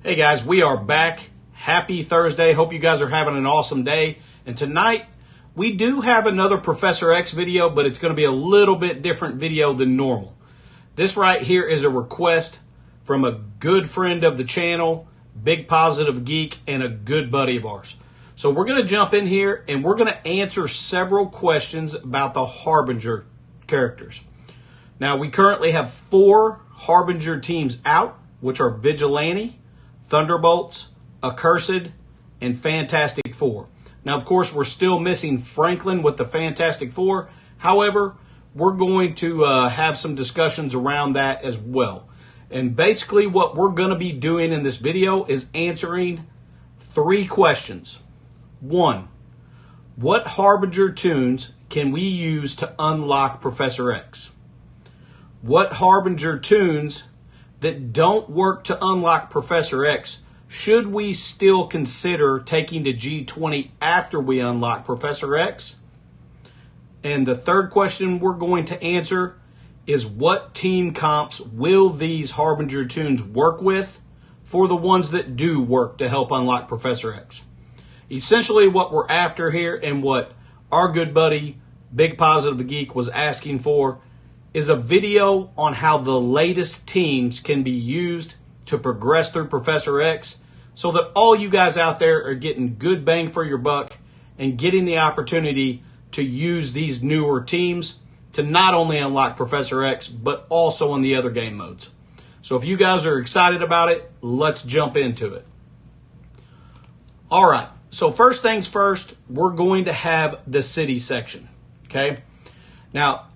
Hey guys, we are back. Happy Thursday. Hope you guys are having an awesome day. And tonight, we do have another Professor X video, but it's going to be a little bit different video than normal. This right here is a request from a good friend of the channel, Big Positive Geek, and a good buddy of ours. So we're going to jump in here and we're going to answer several questions about the Harbinger characters. Now, we currently have 4 Harbinger teams out, which are Vigilante, Thunderbolts, Accursed, and Fantastic Four. Now, of course, we're still missing Franklin with the Fantastic Four. However, we're going to have some discussions around that as well. And basically what we're going to be doing in this video is answering 3 questions. 1, what Harbinger Toons can we use to unlock Professor X? What Harbinger Toons that don't work to unlock Professor X should we still consider taking to G20 after we unlock Professor X? And the third question we're going to answer is what team comps will these Harbinger Toons work with for the ones that do work to help unlock Professor X? Essentially what we're after here and what our good buddy Big Positive Geek was asking for is a video on how the latest teams can be used to progress through Professor X so that all you guys out there are getting good bang for your buck and getting the opportunity to use these newer teams to not only unlock Professor X, but also in the other game modes. So if you guys are excited about it, let's jump into it. All right, so first things first, we're going to have the city section, okay? Now,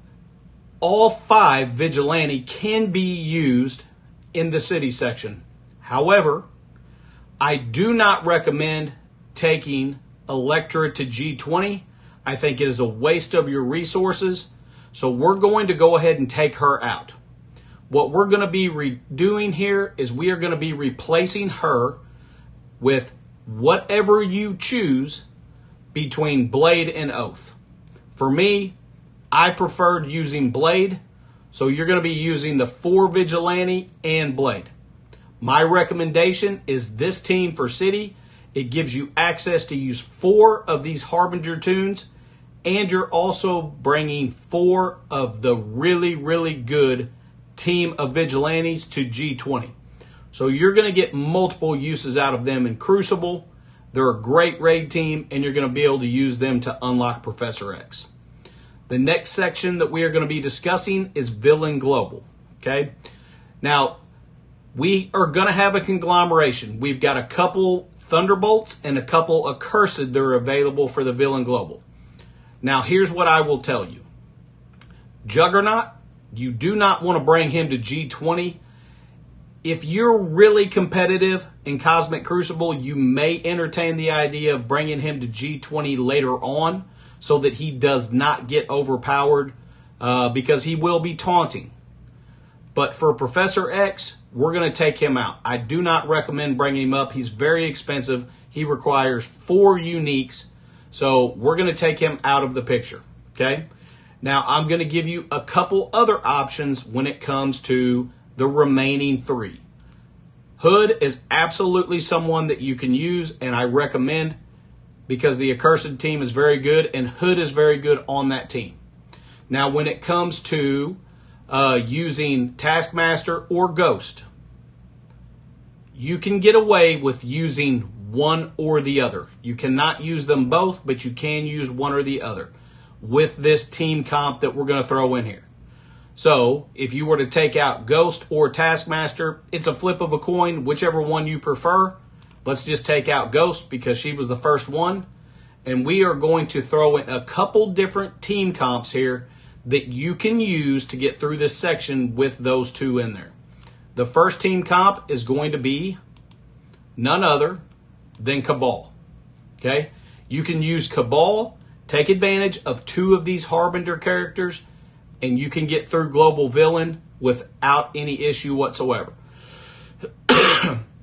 all 5 Vigilante can be used in the city section. However, I do not recommend taking Electra to G20. I think it is a waste of your resources. So we're going to go ahead and take her out. What we're going to be doing here is we are going to be replacing her with whatever you choose between Blade and Oath. For me, I preferred using Blade, so you're going to be using the 4 Vigilante and Blade. My recommendation is this team for City. It gives you access to use 4 of these Harbinger Toons, and you're also bringing 4 of the really, really good team of Vigilantes to G20. So you're going to get multiple uses out of them in Crucible. They're a great raid team, and you're going to be able to use them to unlock Professor X. The next section that we are going to be discussing is Villain Global, okay? Now, we are going to have a conglomeration. We've got a couple Thunderbolts and a couple Accursed that are available for the Villain Global. Now, here's what I will tell you. Juggernaut, you do not want to bring him to G20. If you're really competitive in Cosmic Crucible, you may entertain the idea of bringing him to G20 later on, so that he does not get overpowered because he will be taunting. But for Professor X, we're going to take him out. I do not recommend bringing him up. He's very expensive. He requires 4 uniques. So we're going to take him out of the picture. Okay. Now I'm going to give you a couple other options when it comes to the remaining 3. Hood is absolutely someone that you can use, and I recommend, because the Accursed team is very good, and Hood is very good on that team. Now, when it comes to using Taskmaster or Ghost, you can get away with using one or the other. You cannot use them both, but you can use one or the other with this team comp that we're going to throw in here. So, if you were to take out Ghost or Taskmaster, it's a flip of a coin, whichever one you prefer. Let's just take out Ghost because she was the first one. And we are going to throw in a couple different team comps here that you can use to get through this section with those 2 in there. The first team comp is going to be none other than Cabal. Okay? You can use Cabal, take advantage of 2 of these Harbinger characters, and you can get through Global Villain without any issue whatsoever.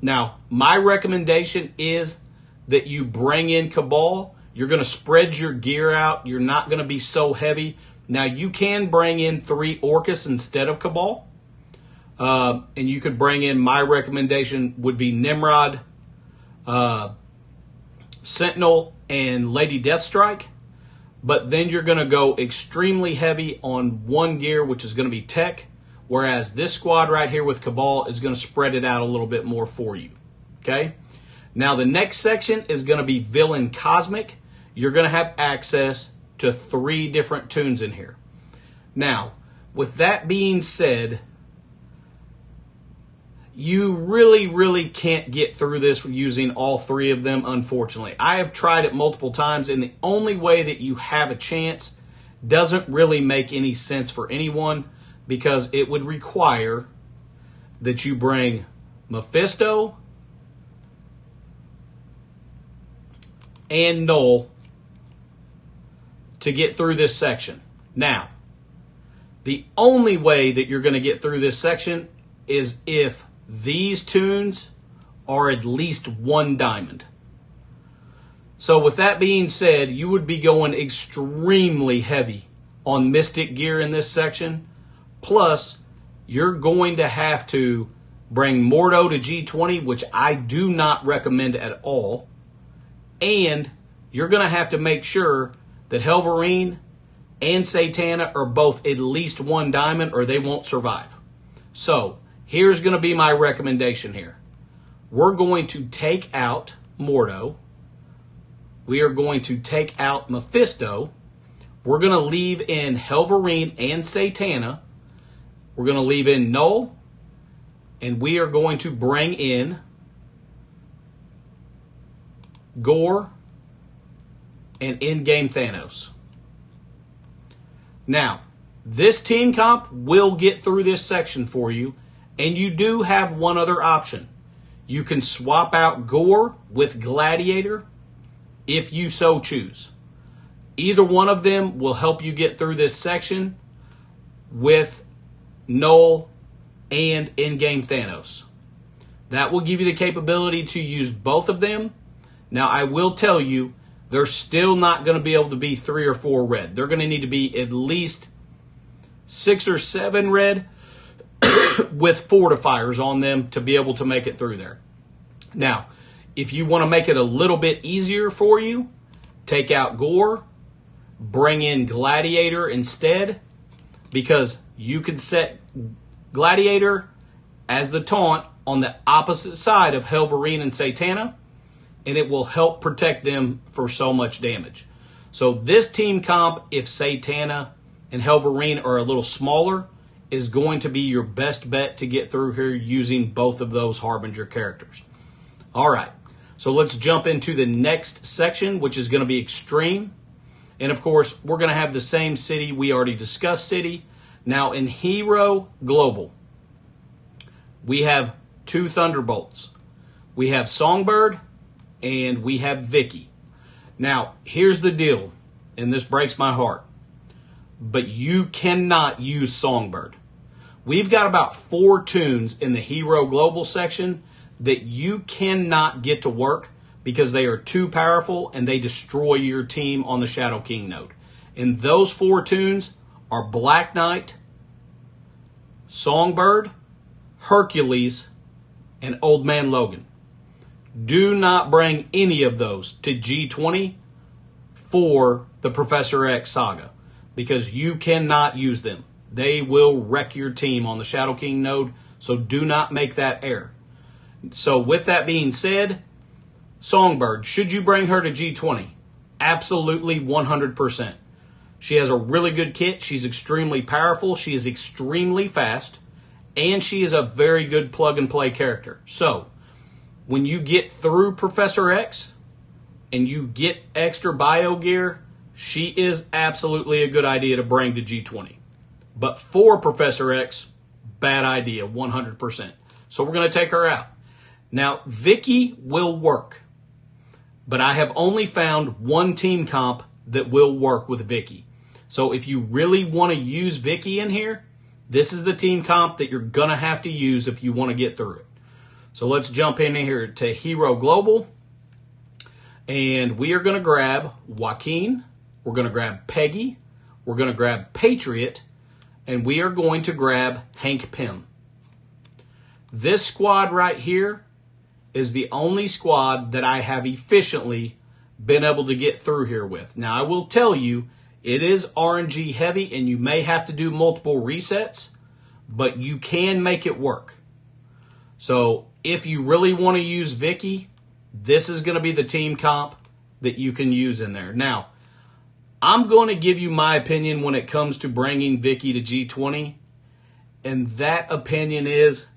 Now, my recommendation is that you bring in Cabal. You're going to spread your gear out. You're not going to be so heavy. Now, you can bring in 3 Orcus instead of Cabal, And you could bring in, my recommendation would be Nimrod, Sentinel, and Lady Deathstrike. But then you're going to go extremely heavy on one gear, which is going to be Tech. Whereas this squad right here with Cabal is going to spread it out a little bit more for you. Okay? Now the next section is going to be Villain Cosmic. You're going to have access to 3 different Toons in here. Now, with that being said, you really can't get through this using all 3 of them, unfortunately. I have tried it multiple times, and the only way that you have a chance doesn't really make any sense for anyone, because it would require that you bring Mephisto and Null to get through this section. Now, the only way that you're going to get through this section is if these Toons are at least 1 diamond. So with that being said, you would be going extremely heavy on Mystic gear in this section. Plus, you're going to have to bring Mordo to G20, which I do not recommend at all. And you're going to have to make sure that Helverine and Satana are both at least 1 diamond, or they won't survive. So, here's going to be my recommendation here. We're going to take out Mordo. We are going to take out Mephisto. We're going to leave in Helverine and Satana. We're going to leave in Null. And we are going to bring in Gore and in-game Thanos. Now, this team comp will get through this section for you, and you do have one other option. You can swap out Gore with Gladiator if you so choose. Either one of them will help you get through this section with Null and in-game Thanos. That will give you the capability to use both of them. Now, I will tell you, they're still not going to be able to be 3 or 4 red. They're going to need to be at least 6 or 7 red with fortifiers on them to be able to make it through there. Now, if you want to make it a little bit easier for you, take out Gore, bring in Gladiator instead, because you could set Gladiator as the taunt on the opposite side of Helverine and Satana, and it will help protect them for so much damage. So this team comp, if Satana and Helverine are a little smaller, is going to be your best bet to get through here using both of those Harbinger characters. All right, so let's jump into the next section, which is going to be Extreme. And of course, we're going to have the same city. We already discussed city. Now in Hero Global, we have 2 Thunderbolts. We have Songbird and we have Vicky. Now, here's the deal, and this breaks my heart, but you cannot use Songbird. We've got about 4 Toons in the Hero Global section that you cannot get to work because they are too powerful and they destroy your team on the Shadow King node. And those 4 Toons are Black Knight, Songbird, Hercules, and Old Man Logan. Do not bring any of those to G20 for the Professor X saga, because you cannot use them. They will wreck your team on the Shadow King node, so do not make that error. So with that being said, Songbird, should you bring her to G20? Absolutely 100%. She has a really good kit. She's extremely powerful. She is extremely fast. And she is a very good plug-and-play character. So, when you get through Professor X and you get extra bio gear, she is absolutely a good idea to bring to G20. But for Professor X, bad idea, 100%. So we're going to take her out. Now, Vicky will work. But I have only found 1 team comp that will work with Vicky. So if you really want to use Vicky in here, this is the team comp that you're going to have to use if you want to get through it. So let's jump in here to Hero Global. And we are going to grab Joaquin. We're going to grab Peggy. We're going to grab Patriot. And we are going to grab Hank Pym. This squad right here is the only squad that I have efficiently been able to get through here with. Now, I will tell you, it is RNG heavy and you may have to do multiple resets, but you can make it work. So if you really want to use Vicky, this is going to be the team comp that you can use in there. Now, I'm going to give you my opinion when it comes to bringing Vicky to G20, and that opinion is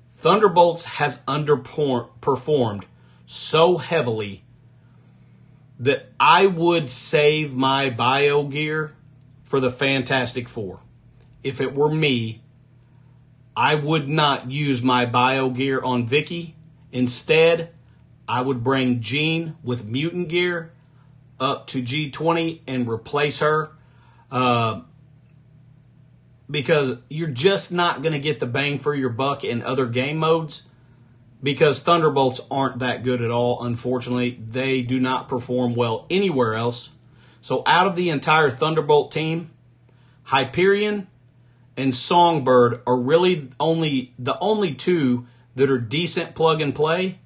Thunderbolts has underperformed so heavily that I would save my bio gear for the Fantastic Four. If it were me, I would not use my bio gear on Vicky. Instead, I would bring Jean with mutant gear up to G20 and replace her. Because you're just not going to get the bang for your buck in other game modes, because Thunderbolts aren't that good at all. Unfortunately, they do not perform well anywhere else. So out of the entire Thunderbolt team, Hyperion and Songbird are really the only two that are decent plug and play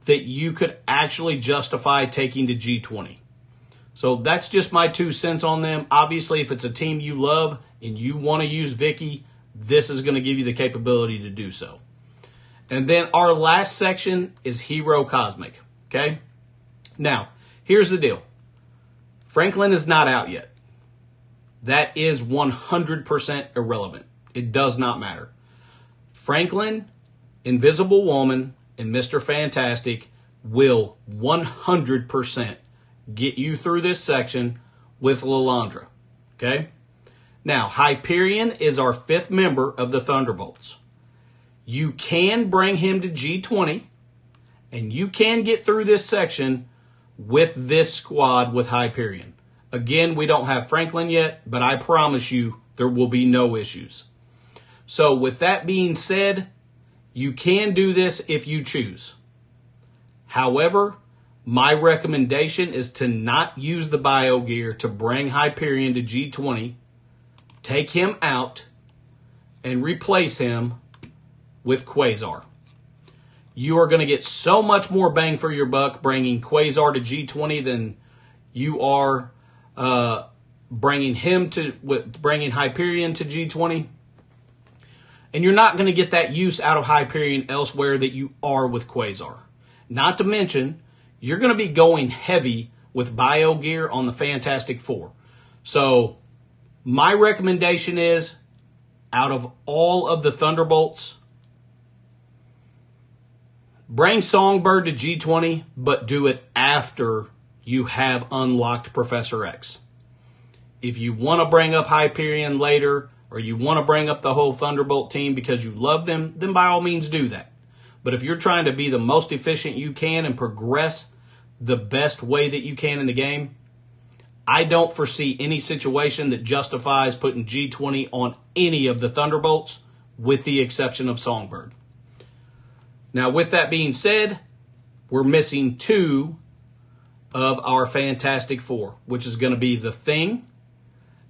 that you could actually justify taking to G20. So that's just my 2 cents on them. Obviously, if it's a team you love and you want to use Vicky, this is going to give you the capability to do so. And then our last section is Hero Cosmic. Okay? Now, here's the deal. Franklin is not out yet. That is 100% irrelevant. It does not matter. Franklin, Invisible Woman, and Mr. Fantastic will 100% get you through this section with Lilandra. Okay? Now, Hyperion is our 5th member of the Thunderbolts. You can bring him to G20, and you can get through this section with this squad with Hyperion. Again, we don't have Franklin yet, but I promise you there will be no issues. So with that being said, you can do this if you choose. However, my recommendation is to not use the bio gear to bring Hyperion to G20. Take him out and replace him with Quasar. You are going to get so much more bang for your buck bringing Quasar to G20 than you are bringing Hyperion to G20. And you're not going to get that use out of Hyperion elsewhere that you are with Quasar. Not to mention, you're going to be going heavy with bio gear on the Fantastic Four. So my recommendation is, out of all of the Thunderbolts, bring Songbird to G20, but do it after you have unlocked Professor X. If you want to bring up Hyperion later, or you want to bring up the whole Thunderbolt team because you love them, then by all means do that. But if you're trying to be the most efficient you can and progress the best way that you can in the game, I don't foresee any situation that justifies putting G20 on any of the Thunderbolts, with the exception of Songbird. Now, with that being said, we're missing 2 of our Fantastic Four, which is going to be the Thing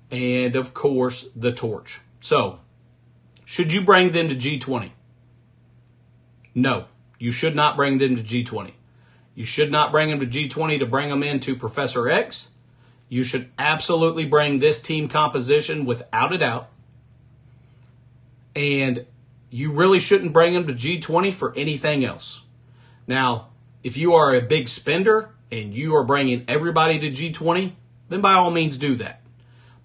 and, of course, the Torch. So, should you bring them to G20? No, you should not bring them to G20. You should not bring them to G20 to bring them into Professor X. You should absolutely bring this team composition without a doubt. And you really shouldn't bring them to G20 for anything else. Now, if you are a big spender and you are bringing everybody to G20, then by all means do that.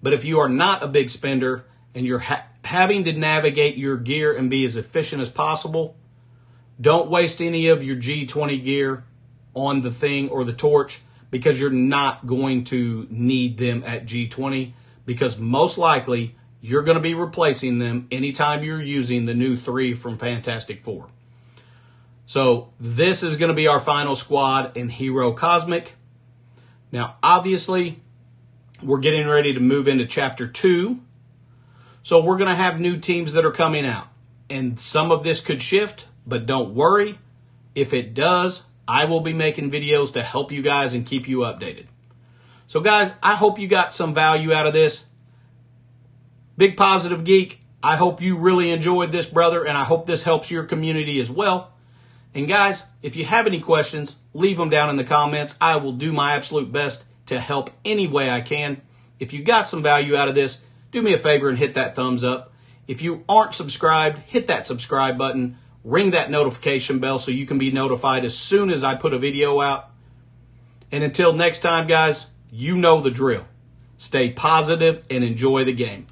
But if you are not a big spender and you're having to navigate your gear and be as efficient as possible, don't waste any of your G20 gear on the Thing or the Torch, because you're not going to need them at G20, because most likely you're going to be replacing them anytime you're using the new 3 from Fantastic Four. So this is going to be our final squad in Hero Cosmic. Now, obviously, we're getting ready to move into Chapter 2. So we're going to have new teams that are coming out. And some of this could shift, but don't worry. If it does, I will be making videos to help you guys and keep you updated. So guys, I hope you got some value out of this. Big Positive Geek, I hope you really enjoyed this, brother, and I hope this helps your community as well. And guys, if you have any questions, leave them down in the comments. I will do my absolute best to help any way I can. If you got some value out of this, do me a favor and hit that thumbs up. If you aren't subscribed, hit that subscribe button, ring that notification bell so you can be notified as soon as I put a video out. And until next time, guys, you know the drill. Stay positive and enjoy the game.